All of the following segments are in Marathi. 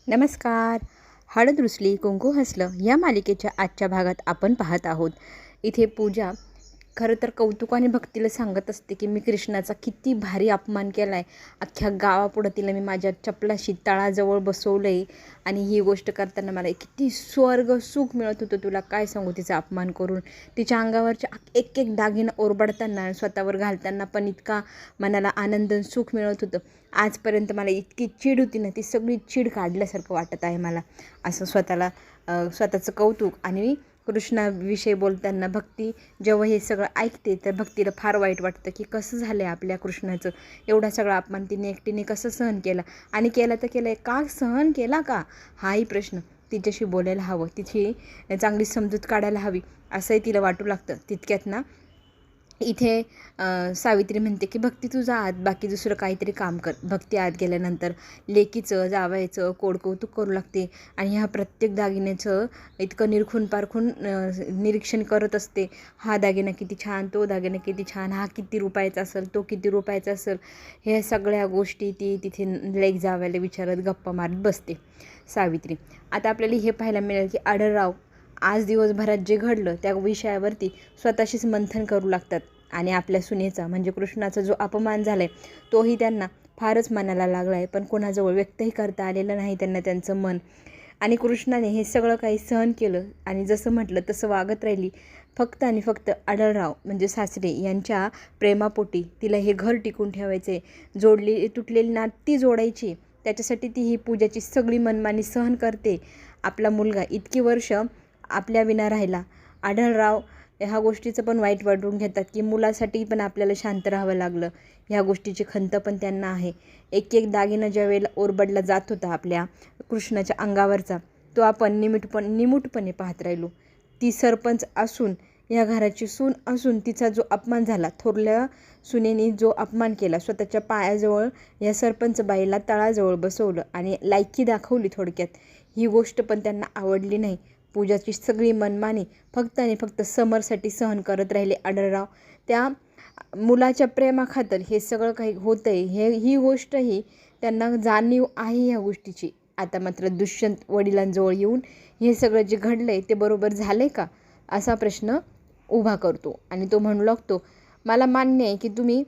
नमस्कार. हळद रुसली कुंकू हसलं या मालिकेच्या आजच्या भागात आपण पाहत आहोत. इथे पूजा खरं तर कौतुकाने भक्तीला सांगत असते की मी कृष्णाचा किती भारी अपमान केला आहे. अख्ख्या गावापुढं तिला मी माझ्या चपलाशी तळाजवळ बसवलं आहे आणि ही गोष्ट करताना मला किती स्वर्ग सुख मिळत होतं. तुला काय सांगू, तिचा अपमान करून तिच्या अंगावरच्या एक एक दागिनं ओरबडताना स्वतःवर घालताना पण इतका मनाला आनंद सुख मिळत होतं. आजपर्यंत मला इतकी चीड होती ना, ती सगळी चीड काढल्यासारखं वाटत आहे मला. असं स्वतःचं कौतुक. आणि कृष्णाविषयी बोलताना भक्ती जेव्हा हे सगळं ऐकते तर भक्तीला फार वाईट वाटतं की कसं झालं आहे आपल्या कृष्णाचं. एवढा सगळा अपमान तिने एकटीने कसं सहन केला, आणि केला तर केलं आहे का, सहन केला का, हाही प्रश्न. तिच्याशी बोलायला हवं, तिची चांगली समजूत काढायला हवी असंही तिला वाटू लागतं. तितक्यात ना इथे सावित्री म्हणते की भक्ती तू जा आत, बाकी दुसरं काहीतरी काम कर. भक्ती आत गेल्यानंतर लेकीचं जावायचं कोडकौतुक करू लागते आणि ह्या प्रत्येक दागिन्याचं इतकं निरखून पारखून निरीक्षण करत असते. हा दागिना किती छान, तो दागिना किती छान, हा किती रुपयाचा असेल, तो किती रुपयाचा असेल, ह्या सगळ्या गोष्टी ती तिथे लेक जावायला विचारत गप्पा मारत बसते सावित्री. आता आपल्याला हे पाहायला मिळेल की आढळराव आज दिवसभरात जे घडलं त्या विषयावरती स्वतःशीच मंथन करू लागतात आणि आपल्या सुनेचा म्हणजे कृष्णाचा जो अपमान झाला आहे तोही त्यांना फारच मनाला लागला आहे, पण कोणाजवळ व्यक्तही करता आलेलं नाही त्यांना त्यांचं मन. आणि कृष्णाने हे सगळं काही सहन केलं आणि जसं म्हटलं तसं वागत राहिली. फक्त आणि फक्त आढळराव म्हणजे सासरे यांच्या प्रेमापोटी तिला हे घर टिकून ठेवायचे, तुटलेली नाती जोडायची, त्याच्यासाठी ती ही पूजाची सगळी मनमानी सहन करते. आपला मुलगा इतकी वर्ष आपल्या विना राहिला. आढळराव ह्या गोष्टीचं पण वाईट वाटून घेतात की मुलासाठी पण आपल्याला शांत राहावं लागलं. ह्या गोष्टीची खंत पण त्यांना आहे. एक एक दागिना ज्या वेळेला ओरबडला जात होता आपल्या कृष्णाच्या अंगावरचा, तो आपण निमूटपणे पाहत राहिलो. ती सरपंच असून, या घराची सून असून तिचा जो अपमान झाला, थोरल्या सुनेने जो अपमान केला, स्वतःच्या पायाजवळ या सरपंच बाईला तळाजवळ बसवलं आणि लायकी दाखवली थोडक्यात, ही गोष्ट पण त्यांना आवडली नाही. पूजाची सगळी मनमानी फक्त आणि फक्त समरसाठी सहन करत राहिले आढळराव. त्या मुलाच्या प्रेमाखातर हे सगळं काही होतं आहे, ही गोष्टही त्यांना जाणीव आहे ह्या गोष्टीची. आता मात्र दुष्यंत वडिलांजवळ येऊन हे सगळं जे घडलं आहे ते बरोबर झालं आहे का असा प्रश्न उभा करतो आणि तो म्हणू लागतो, मला मान्य आहे की तुम्ही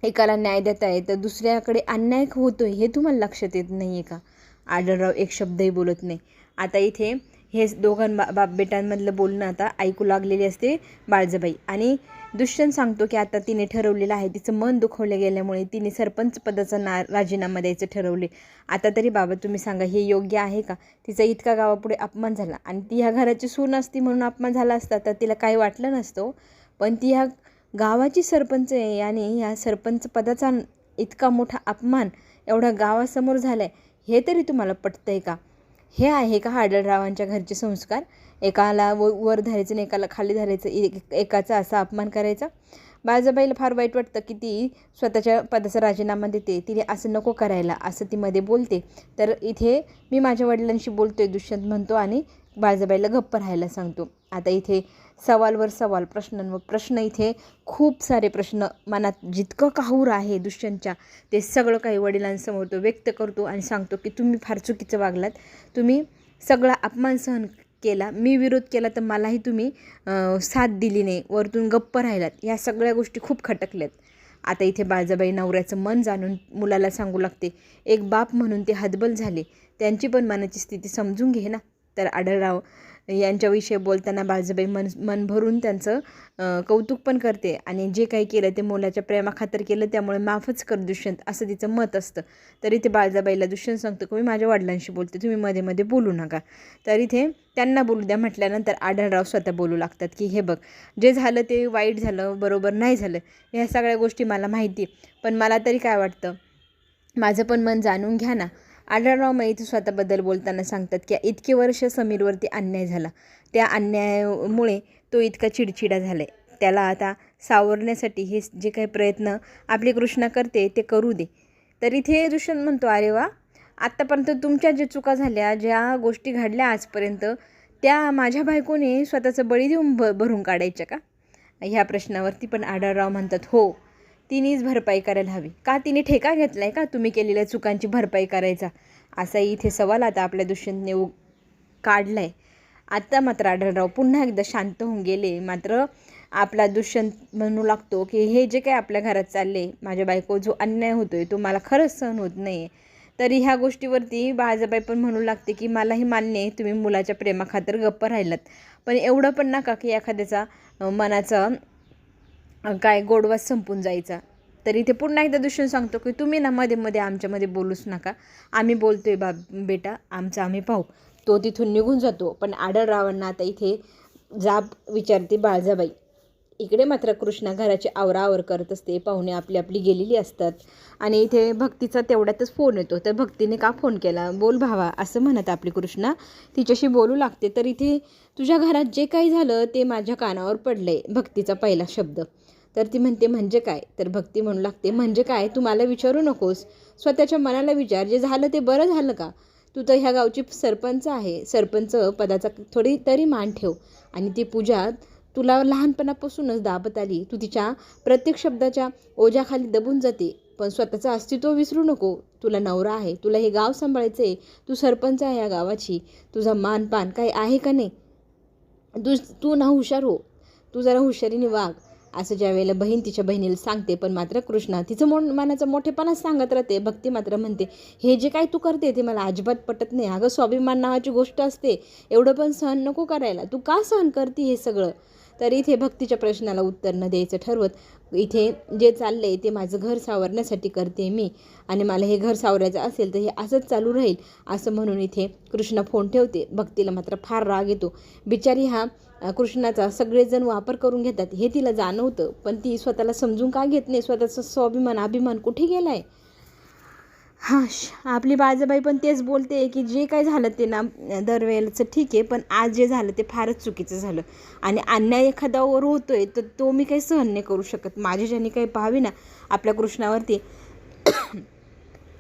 एकाला न्याय देताय तर दुसऱ्याकडे अन्याय होतो हे तुम्हाला लक्षात येत नाही आहे का. आढळराव एक शब्दही बोलत नाही. आता इथे हे बाप बेटांमधलं बोलणं आता ऐकू लागलेली असते बाळजाबाई. आणि दुष्यंत सांगतो की आता तिने ठरवलेलं आहे, तिचं मन दुखवलं गेल्यामुळे तिने सरपंच पदाचा राजीनामा द्यायचं ठरवले. आता तरी बाबा तुम्ही सांगा, हे योग्य आहे का. तिचा इतका गावापुढे अपमान झाला आणि ती ह्या घराची सून असती म्हणून अपमान झाला असता तर तिला काही वाटलं नसतं, पण ती ह्या गावाची सरपंच आहे आणि ह्या सरपंच पदाचा इतका मोठा अपमान एवढ्या गावासमोर झाला आहे, हे तरी तुम्हाला पटतंय का. हे आहे का आढळरावांच्या घरचे संस्कार. एकाला वर धरायचं आणि एकाला खाली धरायचं, एकाचा असा अपमान करायचा. बाळजाबाईला फार वाईट वाटतं की ती स्वतःच्या पदाचा राजीनामा देते, तिने असं नको करायला असं ती मध्ये बोलते. तर इथे मी माझ्या वडिलांशी बोलतोय दुष्यंत म्हणतो आणि बाळजाबाईला गप्प राहायला सांगतो. आता इथे सवालवर सवाल, प्रश्नांवर प्रश्न, इथे खूप सारे प्रश्न मनात जितकं काहूर आहे दुष्यंतच्या ते सगळं काही वडिलांसमोर तो व्यक्त करतो आणि सांगतो की तुम्ही फार चुकीचं वागलात, तुम्ही सगळा अपमान सहन केला, मी विरोध केला तर मलाही तुम्ही साथ दिली नाही, वरतून गप्प राहिलात, ह्या सगळ्या गोष्टी खूप खटकल्यात. आता इथे बाळजाबाई नवऱ्याचं मन जाणून मुलाला सांगू लागते. एक बाप म्हणून ते हतबल झाले, त्यांची पण मनाची स्थिती समजून घे ना. तर आढळराव यांच्याविषयी बोलताना बाळजाबाई मन भरून त्यांचं कौतुक पण करते आणि जे काही केलं ते मुलाच्या प्रेमाखातर केलं त्यामुळे माफच कर दुष्यंत असं तिचं मत असतं. तर इथे बाळजाबाईला दुष्यंत सांगतो की मी माझ्या वडिलांशी बोलते, तुम्ही मध्ये मध्ये बोलू नका. तर इथे त्यांना बोलू द्या म्हटल्यानंतर आढळराव स्वतः बोलू लागतात की हे बघ, जे झालं ते वाईट झालं, बरोबर नाही झालं, ह्या सगळ्या गोष्टी मला माहिती, पण मला तरी काय वाटतं, माझं पण मन जाणून घ्या ना. आढळराव मग इथे स्वतःबद्दल बोलताना सांगतात की इतके वर्ष समीरवरती अन्याय झाला, त्या अन्यायामुळे तो इतका चिडचिडा झाला आहे, त्याला आता सावरण्यासाठी हे जे काही प्रयत्न आपली कृष्णा करते ते करू दे. तर इथे दुष्यंत म्हणतो, अरे वा, आत्तापर्यंत तुमच्या ज्या चुका झाल्या, ज्या गोष्टी घडल्या आजपर्यंत, त्या माझ्या बायकोने स्वतःचं बळी देऊन भरून काढायच्या का. ह्या प्रश्नावरती पण आढळराव म्हणतात, हो, तिनेच भरपाई करायला हवी. का, तिने ठेका घेतला आहे का तुम्ही केलेल्या चुकांची भरपाई करायचा. असा इथे सवाल आता आपल्या दुष्यंतने काढलाय. आता मात्र आढळराव पुन्हा एकदा शांत होऊन गेले. मात्र आपला दुष्यंत म्हणू लागतो की हे जे काय आपल्या घरात चालले, माझ्या बायको जो अन्याय होतोय तो मला खरंच सहन होत नाही. तरी ह्या गोष्टीवरती बाळजाबाई पण म्हणू लागते की मलाही मान्य आहे तुम्ही मुलाच्या प्रेमाखातर गप्प राहिलात, पण एवढं पण नका की एखाद्याचा मनाचा काय गोडवास संपून जायचा. तरी इथे पुन्हा एकदा दुष्यंत सांगतो की तुम्ही ना मध्ये मध्ये आमच्यामध्ये बोलूच नका, आम्ही बोलतोय बेटा, आमचं आम्ही पाहू. तो तिथून निघून जातो. पण आढळरावांना आता इथे जाब विचारते बाळजाबाई. इकडे मात्र कृष्णा घराची आवराआवर करत असते. पाहुणे आपली आपली गेलेली असतात आणि इथे भक्तीचा तेवढ्यातच फोन येतो. तर भक्तीने का फोन केला, बोल भावा, असं म्हणत आपली कृष्णा तिच्याशी बोलू लागते. तर इथे तुझ्या घरात जे काही झालं ते माझ्या कानावर पडलंय, भक्तीचा पहिला शब्द. तर ती म्हणते म्हणजे काय. तर भक्ती म्हणू लागते म्हणजे काय तू मला विचारू नकोस, स्वतःच्या मनाला विचार, जे झालं ते बरं झालं का. तू तर ह्या गावची सरपंच आहे, सरपंच पदाचा थोडी तरी मान ठेव. आणि ती पूजा तुला लहानपणापासूनच दाबत आली, तू तिच्या प्रत्येक शब्दाच्या ओझ्याखाली दबून जाते. पण स्वतःचं अस्तित्व विसरू नको. तुला नवरा आहे, तुला हे गाव सांभाळायचं आहे, तू सरपंच आहे या गावाची, तुझा मानपान काही आहे का नाही. तू ना हुशार हो, तू जरा हुशारीने वाग, असं ज्या वेळेला बहीण तिच्या बहिणीला सांगते. पण मात्र कृष्णा तिचं मनाचं मोठेपणाच सांगत राहते. भक्ती मात्र म्हणते हे जे काही तू करते ते मला अजिबात पटत नाही. अगं स्वाभिमान नावाची गोष्ट असते, एवढं पण सहन नको करायला, तू का सहन करते हे सगळं. तर इथे भक्तीच्या प्रश्नाला उत्तर न द्यायचं ठरवत, इथे जे चाललं आहे ते माझं घर सावरण्यासाठी करते मी, आणि मला हे घर सावरायचं असेल तर हे असंच चालू राहील, असं म्हणून इथे कृष्णा फोन ठेवते. भक्तीला मात्र फार राग येतो. बिचारी हा कृष्णाचा सगळेजण वापर करून घेतात हे तिला जाणवतं, पण ती स्वतःला समजून का घेत नाही. स्वतःचा स्वाभिमान अभिमान कुठे गेलाय. आपली बाळजाबाई पण तेच बोलते की जे काय झालं ते ना दरवेळेचं ठीक आहे, पण आज जे झालं ते फारच चुकीचं झालं. आणि अन्याय एखाद्यावर होतोय तर तो मी काही सहन नाही करू शकत. माझ्या ज्यांनी काही पाहावी ना आपल्या कृष्णावरती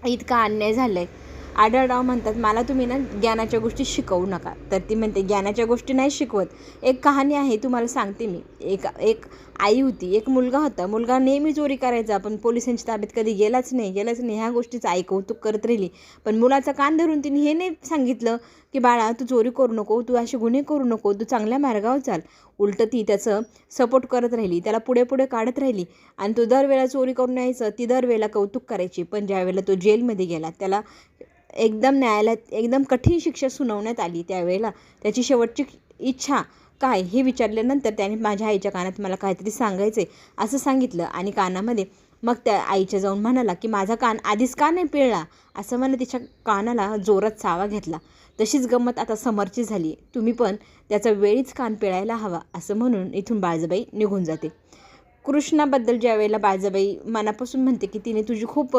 इतका अन्याय झाला आहे. आढळराव म्हणतात मला तुम्ही ना ज्ञानाच्या गोष्टी शिकवू नका. तर ती म्हणते ज्ञानाच्या गोष्टी नाही शिकवत, एक कहाणी आहे तुम्हाला सांगते मी. एक आई होती, एक मुलगा होता. मुलगा नेहमी चोरी करायचा, पण पोलिसांच्या ताब्यात कधी गेलाच नाही. ह्या गोष्टीचं आई कौतुक करत राहिली. पण मुलाचा कान धरून तिने हे नाही सांगितलं की बाळा तू चोरी करू नको, तू असे गुन्हे करू नको, तू चांगल्या मार्गावर चाल. उलट ती त्याचं सपोर्ट करत राहिली, त्याला पुढे पुढे काढत राहिली. आणि तो दरवेळेला चोरी करून यायचं, ती दरवेळेला कौतुक करायची. पण ज्यावेळेला तो जेलमध्ये गेला, त्याला एकदम न्यायालयात एकदम कठीण शिक्षा सुनावण्यात आली. त्यावेळेला त्याची शेवटची इच्छा काय हे विचारल्यानंतर त्याने माझ्या आईच्या कानात मला काहीतरी सांगायचं आहे असं सांगितलं. आणि कानामध्ये मग त्या आईच्या जाऊन म्हणाला की माझा कान आधीच का नाही पिळला, असं म्हणत तिच्या कानाला जोरात चावा घेतला. तशीच गंमत आता समरची झाली, तुम्ही पण त्याचा वेळीच कान पिळायला हवा, असं म्हणून इथून बाळजाबाई निघून जाते. कृष्णाबद्दल ज्या वेळेला बाळजाबाई मनापासून म्हणते की तिने तुझी खूप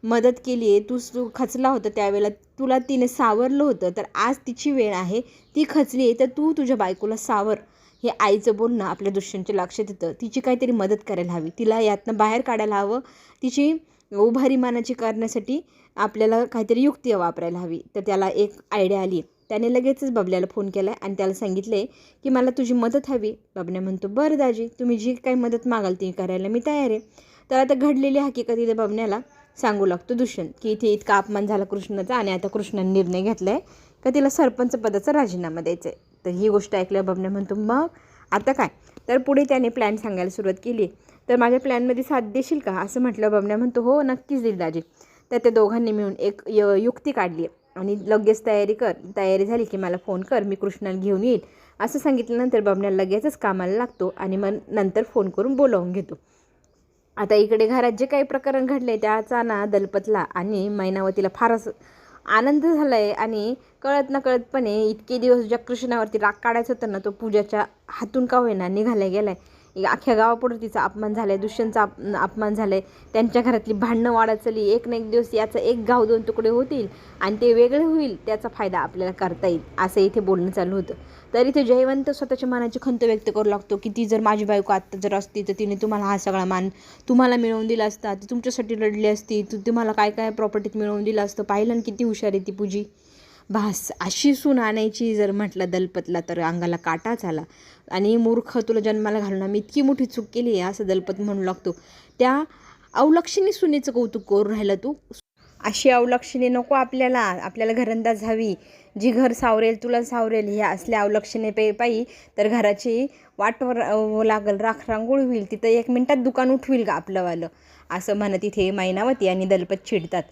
मदत केली आहे, तू खचला होता त्यावेळेला तुला तिने सावरलं होतं, तर आज तिची वेळ आहे, ती खचली आहे, तर तू तुझ्या बायकोला सावर. हे आईचं बोलणं आपल्या दुष्यंतच्या लक्षात येतं. तिची काहीतरी मदत करायला हवी, तिला यातनं बाहेर काढायला हवं. तिची उभारी मानाची करण्यासाठी आपल्याला काहीतरी युक्ती वापरायला हवी. तर त्याला एक आयडिया आली. त्याने लगेचच बबल्याला फोन केला आणि त्याला सांगितले की मला तुझी मदत हवी. बबल्या म्हणतो बरं दाजी, तुम्ही जी काही मदत मागाल ती करायला मी तयार आहे. तर आता घडलेली हकीकत इथे बबण्याला सांगू लागतो दुष्यंत की इथे इतका अपमान झाला कृष्णाचा, आणि आता कृष्णाने निर्णय घेतला आहे का तिला सरपंच पदाचा राजीनामा द्यायचा आहे. तर ही गोष्ट ऐकल्यावर बबण्या म्हणतो मग आता काय. तर पुढे त्याने प्लॅन सांगायला सुरुवात केली. तर माझ्या प्लॅनमध्ये साथ देशील का, असं म्हटलं. बबण्या म्हणतो हो नक्कीच देईल दाजी. तर त्या दोघांनी मिळून एक युक्ती काढली आणि लगेच तयारी झाली की मला फोन कर, मी कृष्णाला घेऊन येईल, असं सांगितल्यानंतर बबण्या लगेचच कामाला लागतो आणि मग नंतर फोन करून बोलावून घेतो. आता इकडे घरात जे काही प्रकरण घडले त्याचा ना दलपतला आणि मैनावतीला फारच आनंद झाला आहे. आणि कळत न कळतपणे इतके दिवस ज्या कृष्णावरती राग काढायचं होतं ना, तो पूजाच्या हातून का होईना निघाला गेला आहे. अख्ख्या गावापुढे तिचा अपमान झाला आहे, दुष्यंतचा अपमान झाला आहे, त्यांच्या घरातली भांडणं वाढत चालली. एक ना एक दिवस याचं एक गाव दोन तुकडे होतील आणि ते वेगळे होईल, त्याचा फायदा आपल्याला करता येईल, असं इथे बोलणं चालू होतं. तर इथे जयवंत स्वतःच्या मनाची खंत व्यक्त करू लागतो की ती जर माझी बायको आत्ता जर असती तर तिने तुम्हाला हा सगळा मान तुम्हाला मिळवून दिला असता, ती तुमच्यासाठी लढली असती, तुम्हाला काय काय प्रॉपर्टीत मिळवून दिलं असतं. पाहिलं ना किती हुशार आहे ती पूजी. भास अशी सून आणायची जर म्हटलं दलपतला तर अंगाला काटाच आला. आणि मूर्ख, तुला जन्माला घालून आम्ही इतकी मोठी चूक केली आहे असं दलपत म्हणू लागतो. त्या अवलक्षणी सुनेचं कौतुक करून राहिलं तू. अशी अवलक्षणे नको आपल्याला. आपल्याला घरंदाज हवी, जी घर सावरेल तुला सावरेल. ह्या असल्या अवलक्षणे पायी तर घराची वाटवर लागल, राख रांगोळी होईल, तिथं 1 मिनिटात दुकान उठविल का आपलंवालं, असं म्हणत इथे मैनावती आणि दलपत चिडतात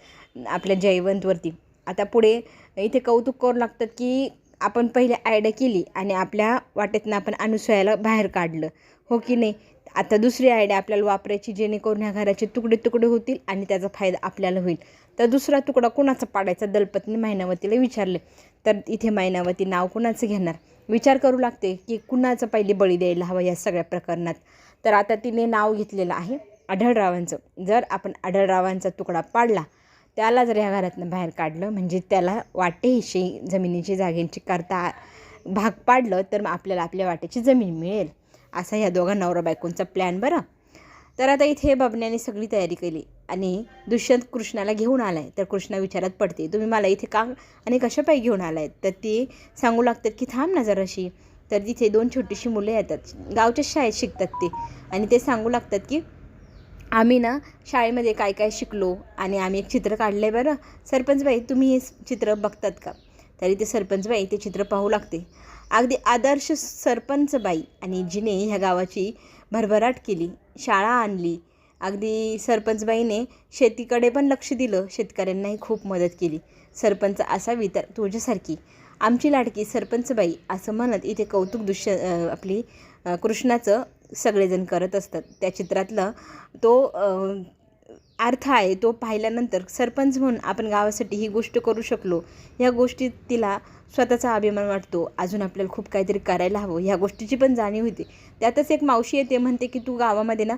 आपल्या जयवंतवरती. आता पुढे इथे कौतुक करू लागतात की आपण पहिले आयडिया केली आणि आपल्या वाटेतनं आपण अनुसयाला बाहेर काढलं, हो की नाही. आता दुसरी आयडिया आपल्याला वापरायची, जेणेकरून ह्या घराचे तुकडे तुकडे होतील आणि त्याचा फायदा आपल्याला होईल. तर दुसरा तुकडा कुणाचा पाडायचा, दलपतने मैनावतीला विचारले. तर इथे मैनावती नाव कुणाचं घेणार विचार करू लागते की कुणाचं पहिले बळी द्यायला हवं या सगळ्या प्रकरणात. तर आता तिने नाव घेतलेलं आहे आढळरावांचं. जर आपण आढळरावांचा तुकडा पाडला, त्याला जर ह्या घरातनं बाहेर काढलं, म्हणजे त्याला वाटे हिस्से जमिनीची जागेंची करता भाग पाडलं, तर मग आपल्याला आपल्या वाटेची जमीन मिळेल. असा ह्या दोघा नवरा बायकोंचा प्लॅन बरं. तर आता इथे बबन्याने सगळी तयारी केली आणि दुष्यंत कृष्णाला घेऊन आला आहे. तर कृष्णा विचारात पडते, तुम्ही मला इथे का आणि कशापायी घेऊन आला आहेत. तर ते सांगू लागतात की थांब ना जराशी. तर तिथे 2 छोटीशी मुलं येतात, गावच्या शाळेत शिकतात ते, आणि ते सांगू लागतात की आम्ही ना शाळेमध्ये काय काय शिकलो आणि आम्ही एक चित्र काढलं आहे बरं. सरपंचबाई तुम्ही हे चित्र बघतात का. तरी ते सरपंचबाई ते चित्र पाहू लागते. अगदी आदर्श सरपंचबाई, आणि जिने ह्या गावाची भरभराट केली, शाळा आणली. अगदी सरपंचबाईने शेतीकडे पण लक्ष दिलं, शेतकऱ्यांनाही खूप मदत केली. सरपंच असावी तर तुझ्यासारखी आमची लाडकी सरपंचबाई, असं म्हणत इथे कौतुक आपली कृष्णाचं सगळेजण करत असतात. त्या चित्रातलं तो अर्थ आहे तो पाहिल्यानंतर सरपंच म्हणून आपण गावासाठी ही गोष्ट करू शकलो, ह्या गोष्टीत तिला स्वतःचा अभिमान वाटतो. अजून आपल्याला खूप काहीतरी करायला हवं ह्या गोष्टीची पण जाणीव होते. त्यातच एक मावशी येते, म्हणते की तू गावामध्ये ना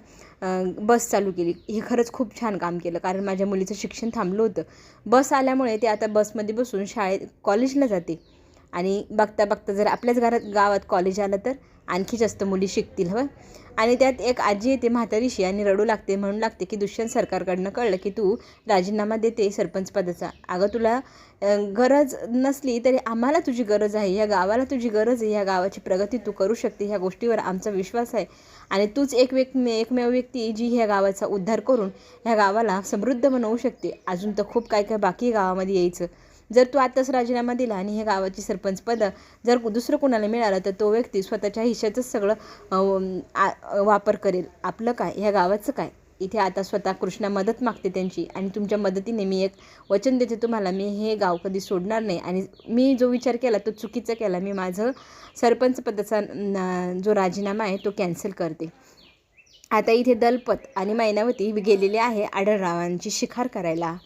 बस चालू केली, हे खरंच खूप छान काम केलं, कारण माझ्या मुलीचं शिक्षण थांबलं होतं. बस आल्यामुळे ते आता बसमध्ये बसून कॉलेजला जाते. आणि बघता बघता जर आपल्याच गावात कॉलेज आलं तर आणखी जास्त मुली शिकतील. हवं. आणि त्यात एक आजी येते म्हातारीशी आणि रडू लागते, म्हणू लागते की दुष्यंत सरकारकडनं कळलं की तू राजीनामा देते सरपंच पदाचा. अगं तुला गरज नसली तरी आम्हाला तुझी गरज आहे, ह्या गावाला तुझी गरज आहे, ह्या गावाची प्रगती तू करू शकते, ह्या गोष्टीवर आमचा विश्वास आहे. आणि तूच एकमेव व्यक्ती जी ह्या गावाचा उद्धार करून ह्या गावाला समृद्ध बनवू शकते. अजून तर खूप काय काय बाकी गावामध्ये यायचं. जर तू आत्ताच राजीनामा दिला आणि हे गावाची सरपंचपद जर दुसरं कोणाला मिळालं, तर तो व्यक्ती स्वतःच्या हिश्श्याचंच सगळं वापर करेल. आपलं काय, ह्या गावाचं काय. इथे आता स्वतः कृष्णा मदत मागते त्यांची, आणि तुमच्या मदतीने मी एक वचन देते तुम्हाला, मी हे गाव कधी सोडणार नाही. आणि मी जो विचार केला तो चुकीचा केला, मी माझं सरपंच पदाचा जो राजीनामा आहे तो कॅन्सल करते. आता इथे दलपत आणि मैनावती गेलेले आहे आढळरावांची शिकार करायला.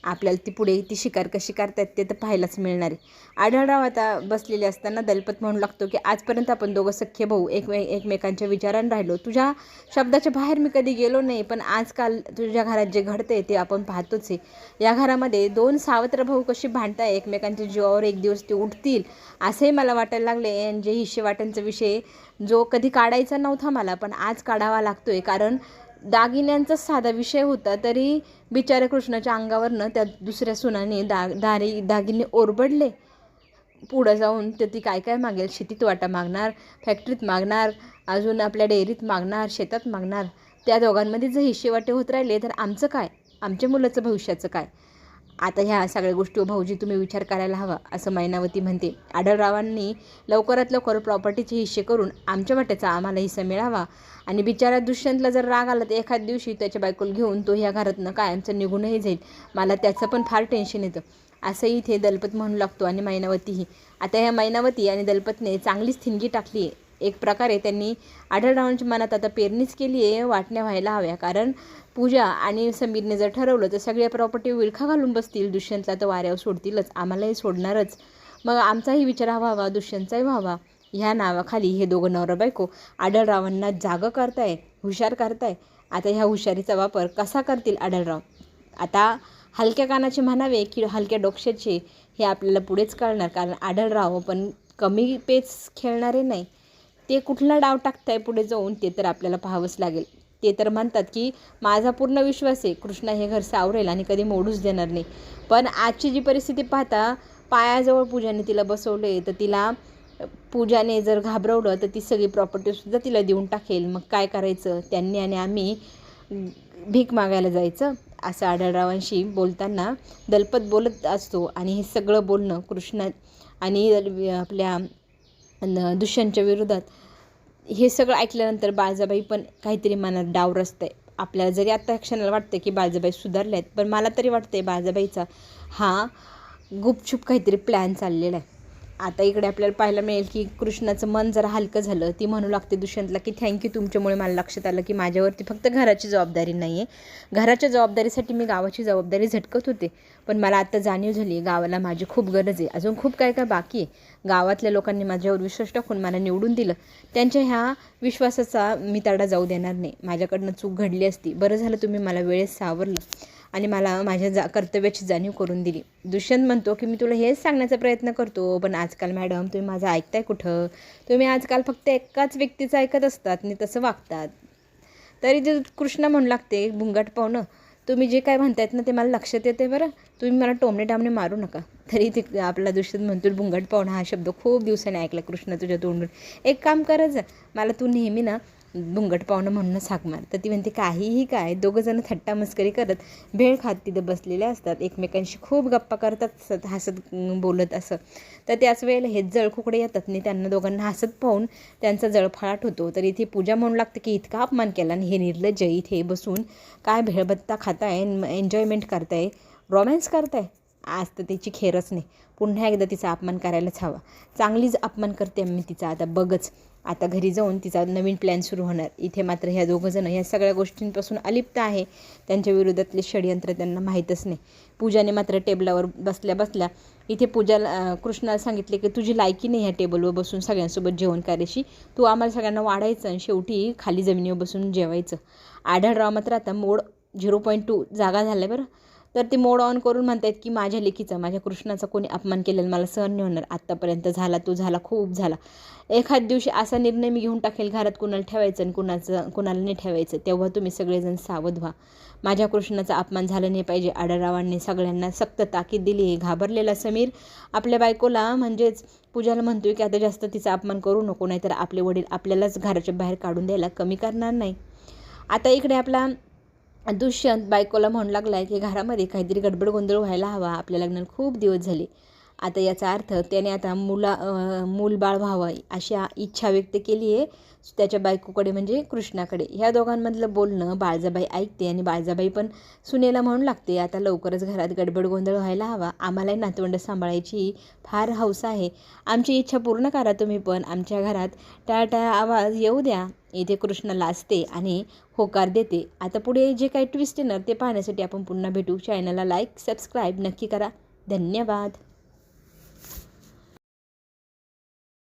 आपल्याला ती पुढे ती शिकार कशी करतात ते तर पाहायलाच मिळणार आहे. आढळराव आता बसलेले असताना दलपत म्हणू लागतो की आजपर्यंत आपण दोघं सख्खे भाऊ एकमेकांच्या विचारानं राहिलो, तुझ्या शब्दाच्या बाहेर मी कधी गेलो नाही, पण आजकाल तुझ्या घरात जे घडते ते आपण पाहतोच आहे. या घरामध्ये 2 सावत्र भाऊ कशी भांडताय, एकमेकांच्या जीवावर एक दिवस ते उठतील असंही मला वाटायला लागले. आणि जे हिस्से वाट्यांचा विषय जो कधी काढायचा नव्हता मला, पण आज काढावा लागतोय, कारण दागिन्यांचा साधा विषय होता तरी बिचाऱ्या कृष्णाच्या अंगावरनं त्या दुसऱ्या सुनाने दागिने ओरबडले. पुढं जाऊन तर ती काय काय मागेल, शेतीत वाटा मागणार, फॅक्टरीत मागणार, अजून आपल्या डेअरीत मागणार, शेतात मागणार. त्या दोघांमध्ये जर हिस्से वाटे होत राहिले तर आमचं काय, आमच्या मुलाचं भविष्याचं काय. आता ह्या सगळ्या गोष्टी भाऊजी तुम्ही विचार करायला हवा, असं मैनावती म्हणते. आढळरावांनी लवकरात लवकर प्रॉपर्टीचे हिस्से करून आमच्या वाट्याचा आम्हाला हिस्सा मिळावा. आणि बिचारा दुष्यंतला जर राग आला तर एखाद दिवशी त्याच्या बायकोला घेऊन तो ह्या घरातनं कायमचं निघूनही जाईल. मला त्याचं पण फार टेन्शन येतं, असंही इथे दलपत म्हणू लागतो. आणि मैनावतीही. आता ह्या मैनावती आणि दलपतने चांगलीच थिणगी टाकली आहे. एक प्रकारे त्यांनी आढळरावांच्या मनात आता पेरणीच केली आहे, वाटण्या व्हायला हव्या. कारण पूजा आणि समीरने जर ठरवलं तर सगळ्या प्रॉपर्टी विळखा घालून बसतील, दुष्यंतला तर वाऱ्यावर सोडतीलच, आम्हालाही सोडणारच. मग आमचाही विचार व्हावा, दुष्यंतचाही व्हावा. ह्या नावाखाली हे दोघं नवरा बायको आढळरावांना जागं करताय, हुशार करताय. आता ह्या हुशारीचा वापर कसा करतील आढळराव, आता हलक्या कानाचे म्हणावे की हलक्या डोक्याचे, हे आपल्याला पुढेच कळणार. कारण आढळराव पण कमी पेच खेळणारे नाही. ते कुठला डाव टाकताय पुढे जाऊन ते तर आपल्याला पाहावंच लागेल. ते तर म्हणतात की माझा पूर्ण विश्वास आहे कृष्णा हे घर सावरेल आणि कधी मोडूच देणार नाही. पण आजची जी परिस्थिती पाहता, पायाजवळ पूजाने तिला बसवले, तर तिला पूजाने जर घाबरवलं तर ती सगळी प्रॉपर्टीसुद्धा तिला देऊन टाकेल. मग काय करायचं, त्यांनी आणि आम्ही भीक मागायला जायचं. असं आढळरावांशी बोलताना दलपत बोलत असतो. आणि हे सगळं बोलणं कृष्ण आणि आपल्या दुष्यंतच्या विरोधात हे सगळं ऐकल्यानंतर बाळजाबाई पण काहीतरी मनात डाव रचते. आपल्याला जरी आत्ता क्षणाला वाटतं की बाळजाबाई सुधारल्या आहेत, पण मला तरी वाटते बाळजाबाईचा हा गुपचूप काहीतरी प्लॅन चाललेला आहे. आता इकडे आपल्याला पाहायला मिळेल की कृष्णाचं मन जरा हलकं झालं. ती म्हणू लागते दुष्यंतला की थँक्यू, तुमच्यामुळे मला लक्षात आलं की माझ्यावरती फक्त घराची जबाबदारी नाही आहे. घराच्या जबाबदारीसाठी मी गावाची जबाबदारी झटकत होते, पण मला आता जाणीव झाली गावाला माझी खूप गरज आहे. अजून खूप काय काय बाकी आहे. गावातल्या लोकांनी माझ्यावर विश्वास टाकून मला निवडून दिलं. त्यांच्या ह्या विश्वासाचा मी तडा जाऊ देणार नाही. माझ्याकडनं चूक घडली असती, बरं झालं तुम्ही मला वेळेस सावरलं आणि मला माझ्या कर्तव्याची जाणीव करून दिली. दुष्यंत म्हणतो की मी तुला हेच सांगण्याचा प्रयत्न करतो, पण आजकाल मॅडम तुम्ही माझं ऐकताय कुठं? तुम्ही आजकाल फक्त एकाच व्यक्तीचं ऐकत असतात आणि तसं वागतात. तरी ते कृष्णा म्हणू लागते बुंगाट पाहुणं, तुम्ही जे काय म्हणतायत ना ते मला लक्षात येते बरं, तुम्ही मला टोमणे टामणे मारू नका. तरी ते आपला दुष्यंत म्हणतो बुंगाट पाहुणा हा शब्द खूप दिवसाने ऐकला कृष्ण तुझ्या तोंडून. एक काम करायचं, मला तू नेहमी ना बुंगट पाहुणं म्हणूनच हाक मार. तर ती म्हणते काहीही काय. दोघंजणं थट्टा मस्करी करत भेळ खात तिथं बसलेले असतात. एकमेकांशी खूप गप्पा करतात हसत बोलत असं. तर त्याच वेळेला हे जळखुकडे येतात आणि त्यांना दोघांना हसत पाहून त्यांचा जळफळाट होतो. तर इथे पूजा म्हणू लागते की इतका अपमान केला आणि हे निर्लज्ज इथे बसून काय भेळबत्ता खाताय, एन्जॉयमेंट करताय, रोमॅन्स करताय. आज तर त्याची खेरच नाही. पुन्हा एकदा तिचा अपमान करायलाच हवा. चांगलीच अपमान करते मी तिचा, आता बघच. आता घरी जाऊन तिचा नवीन प्लॅन सुरू होणार. इथे मात्र ह्या दोघंजणं ह्या सगळ्या गोष्टींपासून अलिप्त आहे. त्यांच्या विरोधातले षडयंत्र त्यांना माहीतच नाही. पूजाने मात्र टेबलावर बसल्या बसल्या इथे पूजाला कृष्णाला सांगितले की तुझी लायकी नाही ह्या टेबलवर बसून सगळ्यांसोबत जेवण करायची. तू आम्हाला सगळ्यांना वाढायचं आणि शेवटी खाली जमिनीवर बसून जेवायचं. आढळराव मात्र आता मोड 0.2 जागा झाला बरं. तर ते मोड ऑन करून म्हणतायत की माझ्या लेकीचा, माझ्या कृष्णाचा कोणी अपमान केलेला मला सहन नाही होणार. आत्तापर्यंत झाला तो झाला, खूप झाला. एखाद दिवशी असा निर्णय मी घेऊन टाकेल घरात कुणाला ठेवायचं आणि कुणाला नाही ठेवायचं. तेव्हा तुम्ही सगळेजण सावध व्हा. माझ्या कृष्णाचा अपमान झाला नाही पाहिजे. आढळरावांनी सगळ्यांना सक्त ताकीद दिली. घाबरलेला समीर आपल्या बायकोला म्हणजेच पूजाला म्हणतोय की आता जास्त तिचा अपमान करू नको, नाहीतर आपले वडील आपल्यालाच घराच्या बाहेर काढून द्यायला कमी करणार नाही. आता इकडे आपला दुष्यंत बायकोला म्हणू लागला आहे की घरामध्ये काहीतरी गडबड गोंधळ व्हायला हवा. आपल्या लग्नाला खूप दिवस झाले. आता याचा अर्थ त्याने आता मूलबाळ व्हावं अशी इच्छा व्यक्त केली आहे त्याच्या बायकोकडे म्हणजे कृष्णाकडे. ह्या दोघांमधलं बोलणं बाळजाबाई ऐकते आणि बाळजाबाई पण सुनेला म्हणू लागते आता लवकरच घरात गडबड गोंधळ व्हायला हवा. आम्हालाही नातवंड सांभाळायची फार हौस आहे. आमची इच्छा पूर्ण करा तुम्ही पण. आमच्या घरात टाळटाळ आवाज येऊ द्या. इथे कृष्ण लाजते आणि होकार देते. आता पुढे जे काही ट्विस्ट येणार ते पाहण्यासाठी आपण पुन्हा भेटू. चॅनलला लाईक सबस्क्राईब नक्की करा. धन्यवाद.